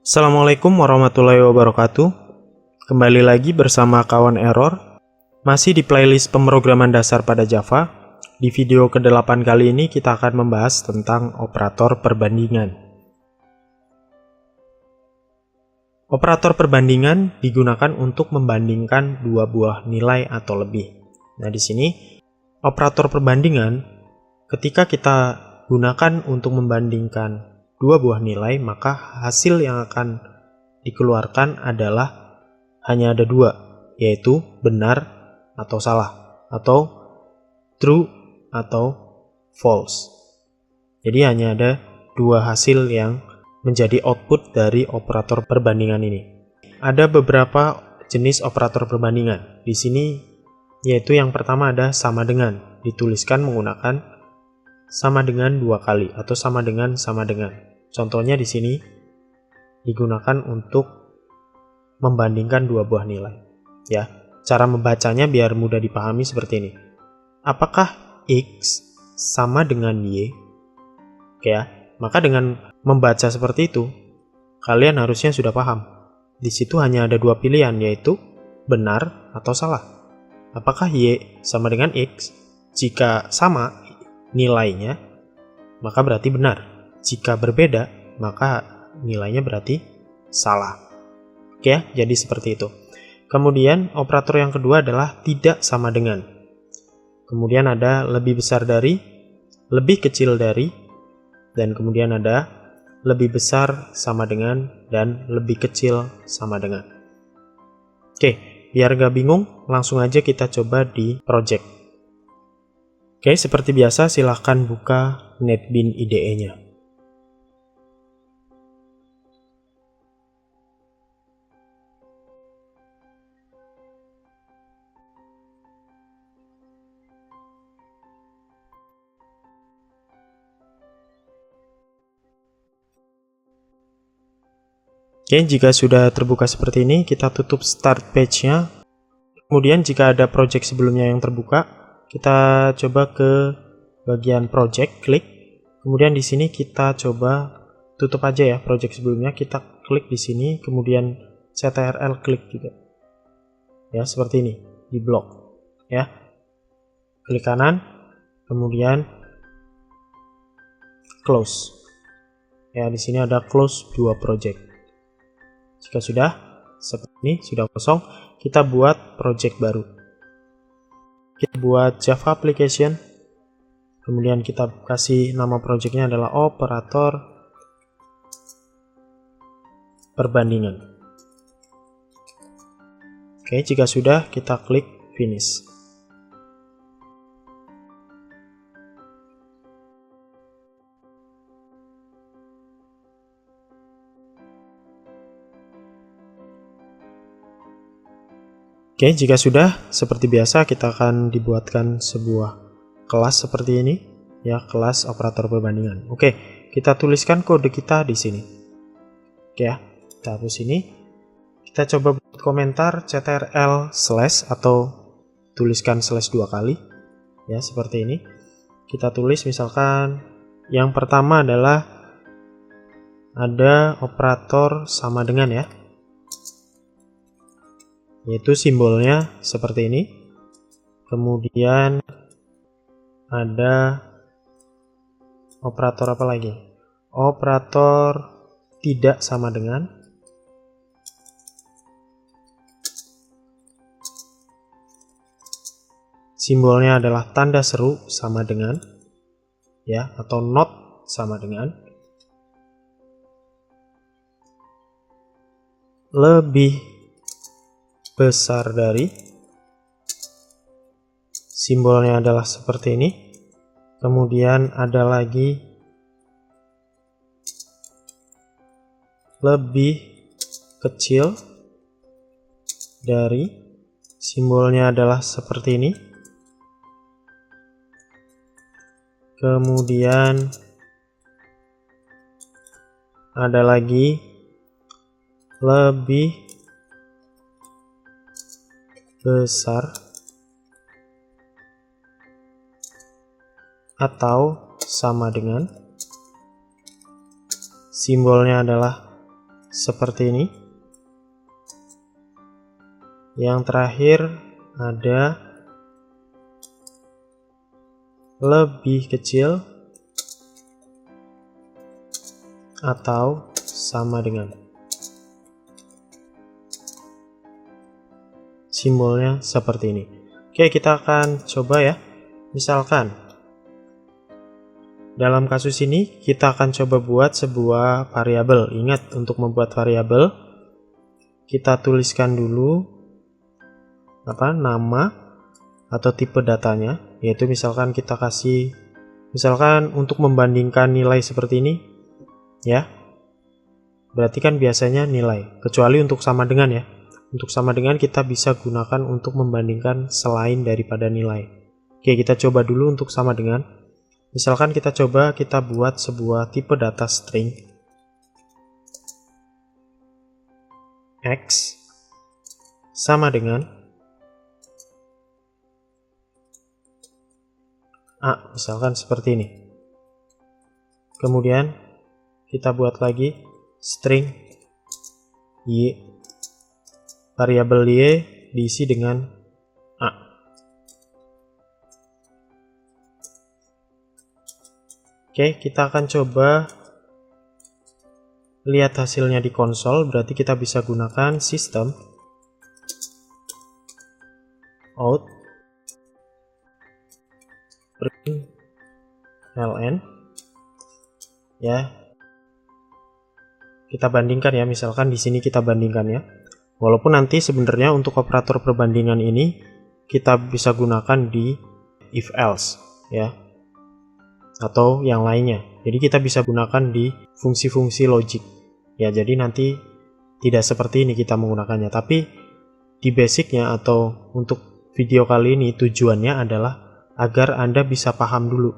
Assalamualaikum warahmatullahi wabarakatuh. Kembali lagi bersama kawan Error. Masih di playlist pemrograman dasar pada Java. Di video ke-8 kali ini kita akan membahas tentang operator perbandingan. Operator perbandingan digunakan untuk membandingkan dua buah nilai atau lebih. Nah, di sini operator perbandingan ketika kita gunakan untuk membandingkan dua buah nilai, maka hasil yang akan dikeluarkan adalah hanya ada dua, yaitu benar atau salah, atau true atau false. Jadi hanya ada dua hasil yang menjadi output dari operator perbandingan ini. Ada beberapa jenis operator perbandingan. Di sini yaitu yang pertama ada sama dengan, dituliskan menggunakan sama dengan dua kali atau sama dengan. Contohnya di sini digunakan untuk membandingkan dua buah nilai. Ya, cara membacanya biar mudah dipahami seperti ini. Apakah X sama dengan Y? Oke ya, maka dengan membaca seperti itu, kalian harusnya sudah paham. Di situ hanya ada dua pilihan, yaitu benar atau salah. Apakah Y sama dengan X? Jika sama nilainya, maka berarti benar. Jika berbeda, maka nilainya berarti salah. Oke ya, jadi seperti itu. Kemudian operator yang kedua adalah tidak sama dengan. Kemudian ada lebih besar dari, lebih kecil dari, dan kemudian ada lebih besar sama dengan, dan lebih kecil sama dengan. Oke, biar gak bingung, langsung aja kita coba di project. Oke, seperti biasa silahkan buka NetBeans IDE-nya. Oke, jika sudah terbuka seperti ini, kita tutup start page-nya. Kemudian jika ada project sebelumnya yang terbuka, kita coba ke bagian project, klik. Kemudian di sini kita coba tutup aja ya project sebelumnya, kita klik di sini, kemudian CTRL klik juga. Ya, seperti ini, di blok. Ya. Klik kanan, kemudian close. Ya, di sini ada close dua project. Jika sudah seperti ini, sudah kosong, kita buat project baru. Kita buat Java application, kemudian kita kasih nama projectnya adalah operator perbandingan. Oke, jika sudah, kita klik finish. Oke, jika sudah, seperti biasa kita akan dibuatkan sebuah kelas seperti ini, ya, kelas operator perbandingan. Oke, kita tuliskan kode kita di sini. Oke ya, kita hapus ini. Kita coba buat komentar CTRL slash atau tuliskan slash dua kali, ya, seperti ini. Kita tulis misalkan yang pertama adalah ada operator sama dengan ya, yaitu simbolnya seperti ini. Kemudian ada operator apa lagi? Operator tidak sama dengan. Simbolnya adalah tanda seru sama dengan, ya, atau not sama dengan. Lebih besar dari, simbolnya adalah seperti ini. Kemudian ada lagi lebih kecil dari, simbolnya adalah seperti ini. Kemudian ada lagi lebih besar atau sama dengan, simbolnya adalah seperti ini. Yang terakhir ada lebih kecil atau sama dengan. Simbolnya seperti ini. Oke, kita akan coba ya. Misalkan dalam kasus ini kita akan coba buat sebuah variabel. Ingat, untuk membuat variabel kita tuliskan dulu nama atau tipe datanya, yaitu misalkan kita kasih untuk membandingkan nilai seperti ini ya. Berarti kan biasanya nilai, kecuali untuk sama dengan ya. Untuk sama dengan kita bisa gunakan untuk membandingkan selain daripada nilai. Oke, kita coba dulu untuk sama dengan. Misalkan kita buat sebuah tipe data string X sama dengan A, misalkan seperti ini. Kemudian kita buat lagi string Y, variabel Y diisi dengan A. Oke, kita akan coba lihat hasilnya di konsol. Berarti kita bisa gunakan system out print ln ya. Kita bandingkan ya, misalkan di sini kita bandingkan ya. Walaupun nanti sebenarnya untuk operator perbandingan ini kita bisa gunakan di if else ya, atau yang lainnya. Jadi kita bisa gunakan di fungsi-fungsi logik ya. Jadi nanti tidak seperti ini kita menggunakannya, tapi di basicnya atau untuk video kali ini tujuannya adalah agar Anda bisa paham dulu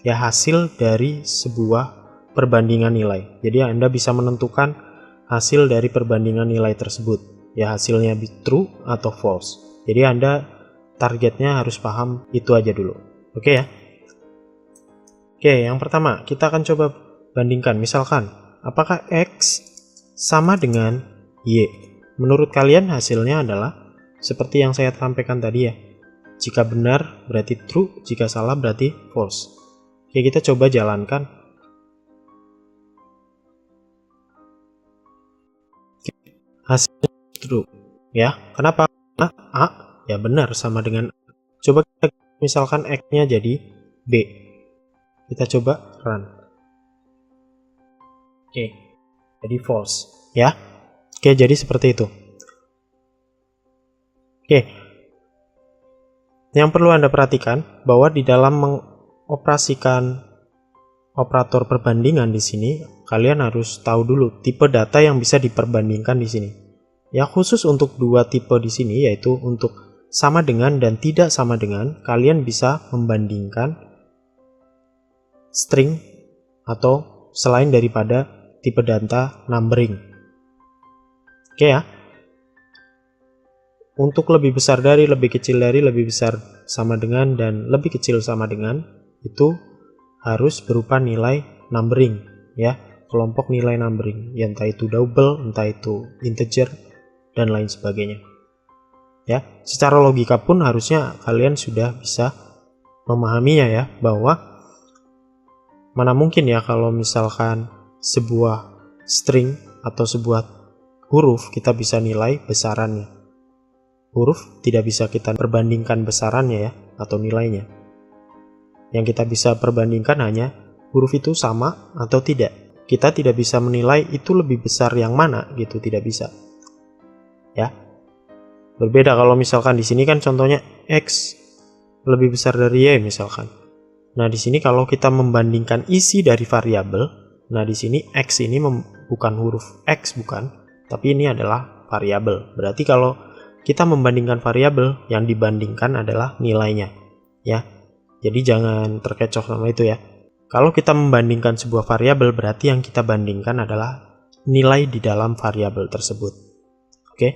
ya hasil dari sebuah perbandingan nilai. Jadi Anda bisa menentukan hasil dari perbandingan nilai tersebut ya, hasilnya true atau false. Jadi Anda targetnya harus paham itu aja dulu. Oke ya. Oke, yang pertama kita akan coba bandingkan. Misalkan apakah X sama dengan Y? Menurut kalian hasilnya adalah seperti yang saya sampaikan tadi ya. Jika benar berarti true, jika salah berarti false. Oke, kita coba jalankan. Hasilnya true ya. Kenapa? Karena A ya benar sama dengan A. Coba kita misalkan X-nya jadi B. Kita coba run. Oke, jadi false ya. Oke, jadi seperti itu. Oke, yang perlu Anda perhatikan bahwa di dalam mengoperasikan operator perbandingan di sini, kalian harus tahu dulu tipe data yang bisa diperbandingkan di sini. Ya, khusus untuk dua tipe di sini, yaitu untuk sama dengan dan tidak sama dengan, kalian bisa membandingkan string atau selain daripada tipe data numbering. Oke ya. Untuk lebih besar dari, lebih kecil dari, lebih besar sama dengan, dan lebih kecil sama dengan, itu harus berupa nilai numbering ya, kelompok nilai numbering ya, entah itu double, entah itu integer dan lain sebagainya ya. Secara logika pun harusnya kalian sudah bisa memahaminya ya, bahwa mana mungkin ya kalau misalkan sebuah string atau sebuah huruf kita bisa nilai besarannya. Huruf tidak bisa kita perbandingkan besarannya ya, atau nilainya. Yang kita bisa perbandingkan hanya huruf itu sama atau tidak. Kita tidak bisa menilai itu lebih besar yang mana gitu, tidak bisa. Ya. Berbeda kalau misalkan di sini kan contohnya X lebih besar dari Y misalkan. Nah, di sini kalau kita membandingkan isi dari variabel, nah di sini X ini bukan huruf X bukan, tapi ini adalah variabel. Berarti kalau kita membandingkan variabel, yang dibandingkan adalah nilainya ya. Jadi jangan terkecoh sama itu ya. Kalau kita membandingkan sebuah variabel, berarti yang kita bandingkan adalah nilai di dalam variabel tersebut. Oke.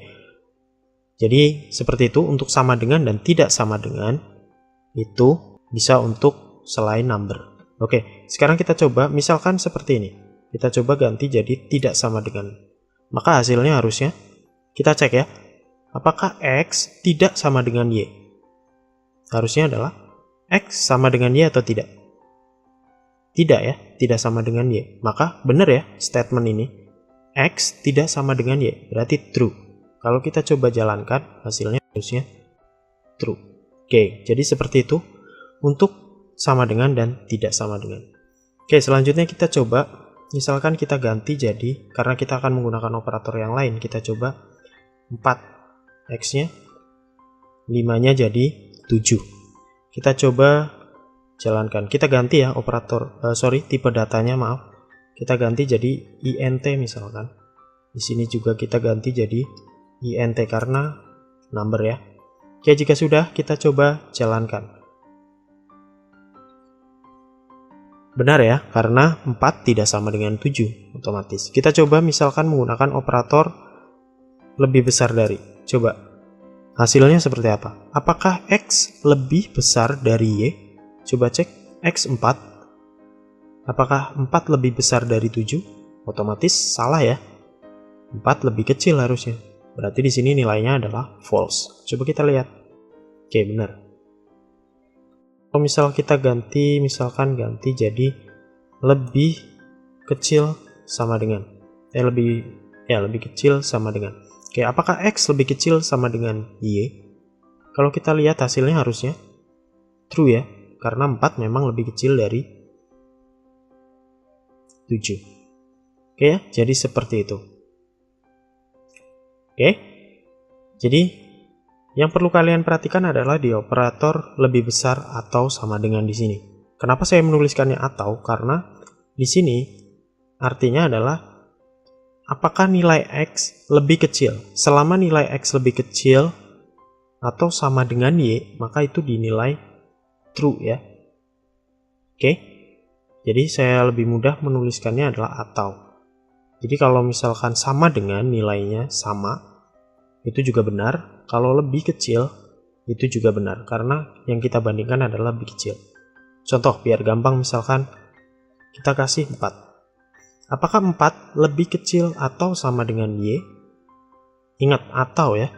Jadi seperti itu untuk sama dengan dan tidak sama dengan, itu bisa untuk selain number. Oke, sekarang kita coba misalkan seperti ini. Kita coba ganti jadi tidak sama dengan. Maka hasilnya harusnya kita cek ya, apakah X tidak sama dengan Y? Harusnya adalah X sama dengan Y atau tidak? Tidak ya, tidak sama dengan Y. Maka benar ya statement ini, X tidak sama dengan Y, berarti true. Kalau kita coba jalankan, hasilnya harusnya true. Oke, jadi seperti itu untuk sama dengan dan tidak sama dengan. Oke, selanjutnya kita coba, misalkan kita ganti jadi, karena kita akan menggunakan operator yang lain, kita coba 4 X-nya, 5-nya jadi 7. Kita coba jalankan. Kita ganti ya operator, tipe datanya, maaf. Kita ganti jadi int misalkan. Di sini juga kita ganti jadi int karena number ya. Oke, jika sudah, kita coba jalankan. Benar ya, karena 4 tidak sama dengan 7 otomatis. Kita coba misalkan menggunakan operator lebih besar dari. Coba, hasilnya seperti apa? Apakah X lebih besar dari Y? Coba cek, X 4. Apakah 4 lebih besar dari 7? Otomatis salah ya. 4 lebih kecil harusnya. Berarti di sini nilainya adalah false. Coba kita lihat. Oke, benar. Kalau misal kita ganti, misalkan ganti jadi lebih kecil sama dengan, lebih kecil sama dengan. Oke, apakah X lebih kecil sama dengan Y? Kalau kita lihat hasilnya harusnya true ya, karena 4 memang lebih kecil dari 7. Oke ya, jadi seperti itu. Oke, jadi yang perlu kalian perhatikan adalah di operator lebih besar atau sama dengan di sini. Kenapa saya menuliskannya atau? Karena di sini artinya adalah apakah nilai X lebih kecil. Selama nilai X lebih kecil atau sama dengan Y, maka itu dinilai true ya. Oke, jadi saya lebih mudah menuliskannya adalah atau. Jadi kalau misalkan sama dengan nilainya sama, itu juga benar. Kalau lebih kecil, itu juga benar. Karena yang kita bandingkan adalah lebih kecil. Contoh, biar gampang misalkan kita kasih 4. Apakah 4 lebih kecil atau sama dengan Y? Ingat, atau ya.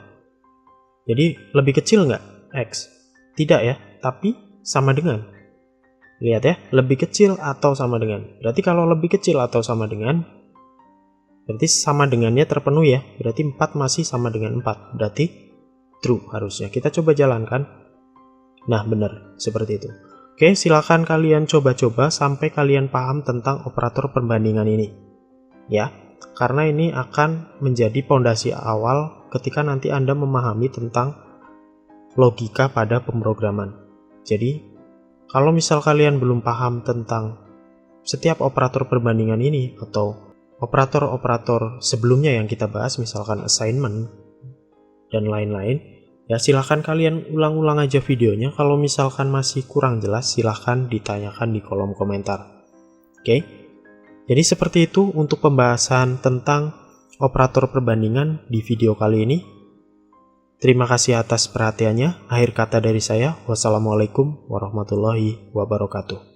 Jadi, lebih kecil nggak X? Tidak ya, tapi sama dengan. Lihat ya, lebih kecil atau sama dengan. Berarti kalau lebih kecil atau sama dengan, berarti sama dengannya terpenuhi ya. Berarti 4 masih sama dengan 4. Berarti true harusnya. Kita coba jalankan. Nah, benar. Seperti itu. Oke, silakan kalian coba-coba sampai kalian paham tentang operator perbandingan ini. Ya, karena ini akan menjadi pondasi awal ketika nanti Anda memahami tentang logika pada pemrograman. Jadi, kalau misal kalian belum paham tentang setiap operator perbandingan ini atau operator-operator sebelumnya yang kita bahas, misalkan assignment dan lain-lain, ya silahkan kalian ulang-ulang aja videonya. Kalau misalkan masih kurang jelas, silahkan ditanyakan di kolom komentar. Oke, jadi seperti itu untuk pembahasan tentang operator perbandingan di video kali ini. Terima kasih atas perhatiannya. Akhir kata dari saya, wassalamualaikum warahmatullahi wabarakatuh.